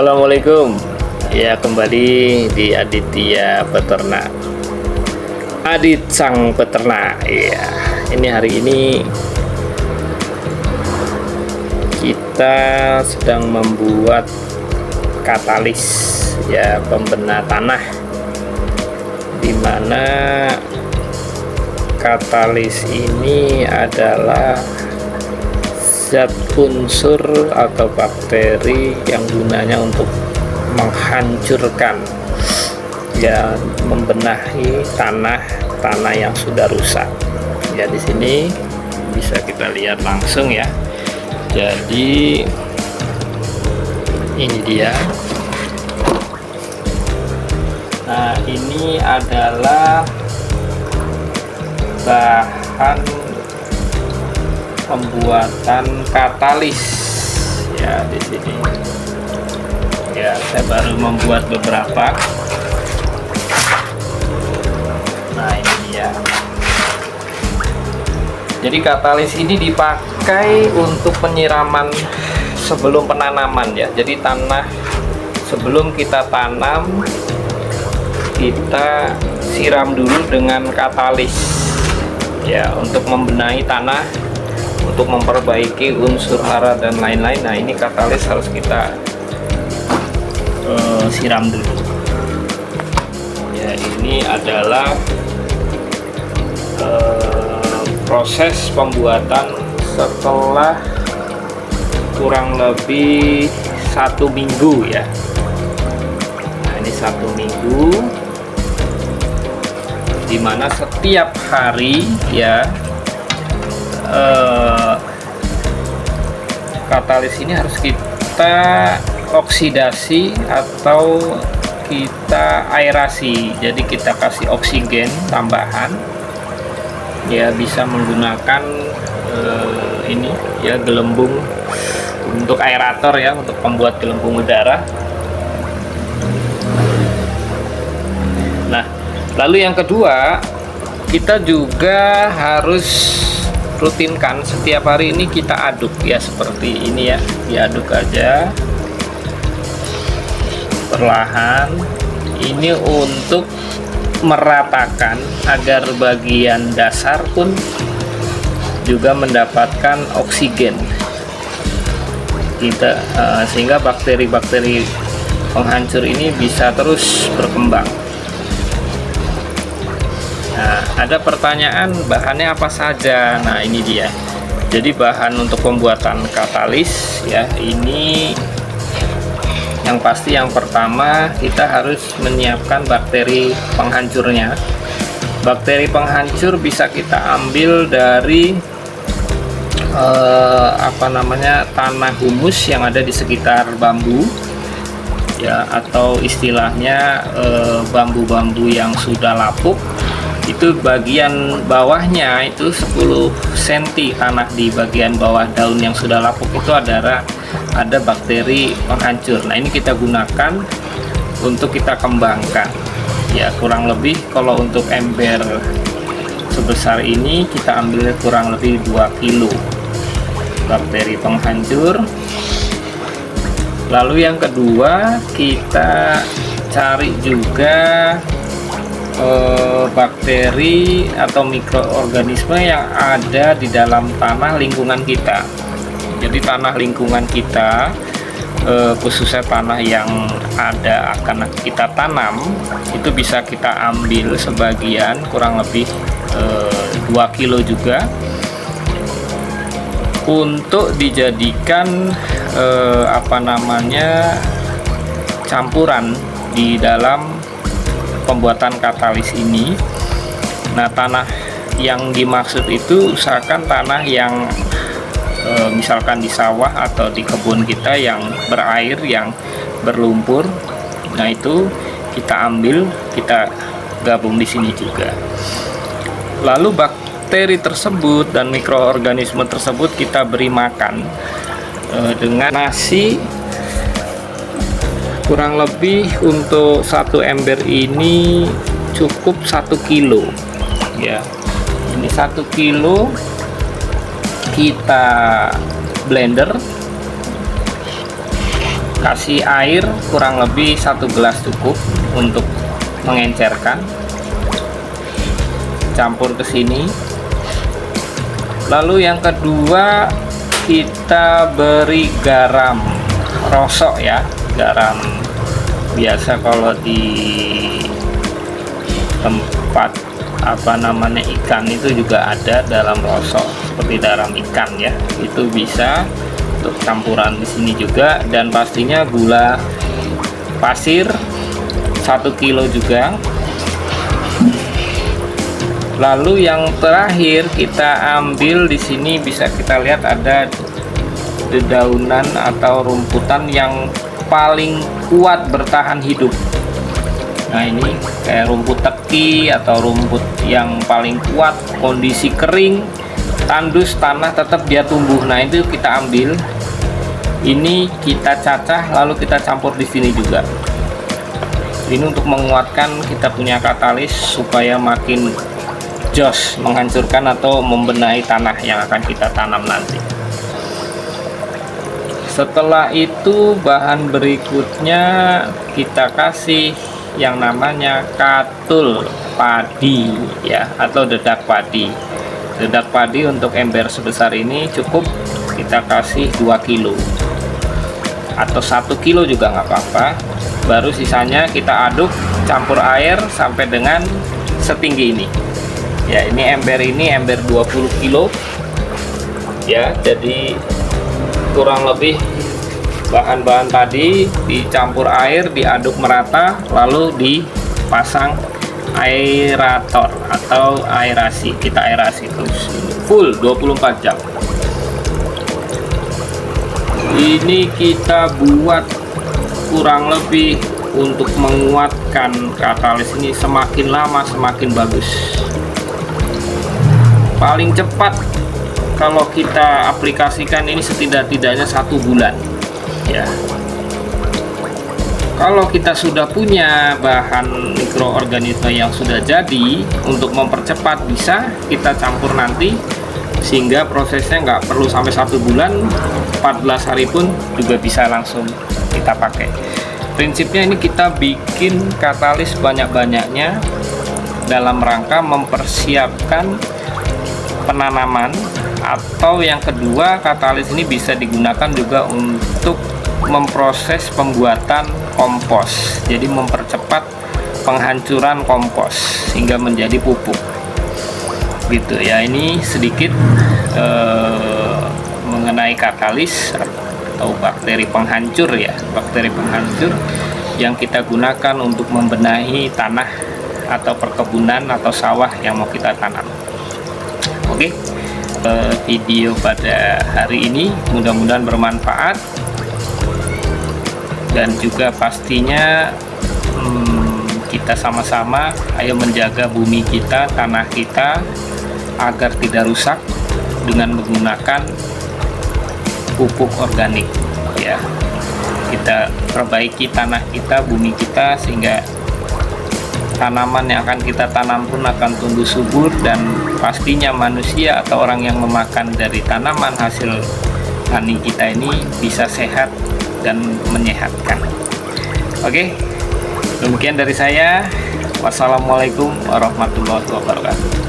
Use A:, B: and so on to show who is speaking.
A: Assalamualaikum. Ya, kembali di Aditya Peternak, Adit Sang Peternak. Ya, ini hari ini kita sedang membuat katalis, ya, pembenah tanah, dimana katalis ini adalah zat unsur atau bakteri yang gunanya untuk menghancurkan, ya, membenahi tanah yang sudah rusak. Ya, di sini bisa kita lihat langsung, ya. Jadi ini dia. Nah, ini adalah bahan pembuatan katalis, ya, di sini. Ya, saya baru membuat beberapa. Nah, ini dia. Jadi katalis ini dipakai untuk penyiraman sebelum penanaman, ya. Jadi tanah sebelum kita tanam, kita siram dulu dengan katalis, ya, untuk membenahi tanah, untuk memperbaiki unsur hara dan lain-lain. Nah, ini katalis harus kita siram dulu. Ya, ini adalah proses pembuatan setelah kurang lebih 1 minggu, ya. Nah, ini 1 minggu, dimana setiap hari, ya, katalis ini harus kita oksidasi atau kita aerasi. Jadi kita kasih oksigen tambahan, ya, bisa menggunakan ini, ya, gelembung untuk aerator, ya, untuk membuat gelembung udara. Nah, lalu yang kedua, kita juga harus rutinkan setiap hari ini kita aduk, ya, seperti ini, ya, diaduk aja perlahan. Ini untuk meratakan agar bagian dasar pun juga mendapatkan oksigen kita, sehingga bakteri-bakteri penghancur ini bisa terus berkembang. Nah, ada pertanyaan, bahannya apa saja? Nah, ini dia. Jadi bahan untuk pembuatan katalis, ya, ini yang pasti yang pertama kita harus menyiapkan bakteri penghancurnya. Bakteri penghancur bisa kita ambil dari tanah humus yang ada di sekitar bambu, ya, atau istilahnya bambu-bambu yang sudah lapuk. Itu bagian bawahnya itu 10 cm tanah di bagian bawah daun yang sudah lapuk itu ada bakteri penghancur. Nah, ini kita gunakan untuk kita kembangkan, ya, kurang lebih kalau untuk ember sebesar ini kita ambil kurang lebih 2 kilo bakteri penghancur. Lalu yang kedua, kita cari juga bakteri atau mikroorganisme yang ada di dalam tanah lingkungan kita. Jadi tanah lingkungan kita, khususnya tanah yang akan kita tanam, itu bisa kita ambil sebagian kurang lebih 2 kilo juga untuk dijadikan campuran di dalam pembuatan katalis ini. Nah, tanah yang dimaksud itu usahakan tanah yang misalkan di sawah atau di kebun kita yang berair, yang berlumpur. Nah, itu kita ambil, kita gabung di sini juga. Lalu bakteri tersebut dan mikroorganisme tersebut kita beri makan dengan nasi. Kurang lebih untuk 1 ember ini cukup 1 kilo, ya. Ini 1 kilo kita blender kasih air kurang lebih 1 gelas cukup untuk mengencerkan. Campur ke sini. Lalu yang kedua, kita beri garam rosok ya, garam biasa kalau di tempat ikan itu juga ada dalam rosok seperti garam ikan ya, itu bisa untuk campuran di sini juga. Dan pastinya gula pasir 1 kilo juga. Lalu yang terakhir kita ambil di sini, bisa kita lihat ada dedaunan atau rumputan yang paling kuat bertahan hidup. Nah ini kayak rumput teki atau rumput yang paling kuat, kondisi kering, tandus, tanah tetap dia tumbuh. Nah itu kita ambil, ini kita cacah lalu kita campur di sini juga. Ini untuk menguatkan kita punya katalis supaya makin jos menghancurkan atau membenahi tanah yang akan kita tanam nanti. Setelah itu bahan berikutnya kita kasih yang namanya katul padi ya, atau dedak padi. Dedak padi untuk ember sebesar ini cukup kita kasih 2 kilo atau 1 kilo juga nggak apa-apa. Baru sisanya kita aduk, campur air sampai dengan setinggi ini ya. Ini ember 20 kilo ya, jadi kurang lebih bahan-bahan tadi dicampur air, diaduk merata, lalu dipasang aerator atau aerasi. Kita aerasi terus full 24 jam. Ini kita buat kurang lebih untuk menguatkan katalis ini, semakin lama semakin bagus. Paling cepat kalau kita aplikasikan ini setidak-tidaknya 1 bulan ya. Kalau kita sudah punya bahan mikroorganisme yang sudah jadi, untuk mempercepat bisa kita campur nanti, sehingga prosesnya nggak perlu sampai 1 bulan, 14 hari pun juga bisa langsung kita pakai. Prinsipnya ini kita bikin katalis banyak-banyaknya dalam rangka mempersiapkan penanaman, atau yang kedua, katalis ini bisa digunakan juga untuk memproses pembuatan kompos. Jadi mempercepat penghancuran kompos sehingga menjadi pupuk gitu ya. Ini sedikit mengenai katalis atau bakteri penghancur ya, bakteri penghancur yang kita gunakan untuk membenahi tanah atau perkebunan atau sawah yang mau kita tanam. Oke, video pada hari ini mudah-mudahan bermanfaat, dan juga pastinya kita sama-sama ayo menjaga bumi kita, tanah kita agar tidak rusak dengan menggunakan pupuk organik ya. Kita perbaiki tanah kita, bumi kita, sehingga tanaman yang akan kita tanam pun akan tumbuh subur, dan pastinya manusia atau orang yang memakan dari tanaman hasil tani kita ini bisa sehat dan menyehatkan. Oke, demikian dari saya. Wassalamualaikum warahmatullahi wabarakatuh.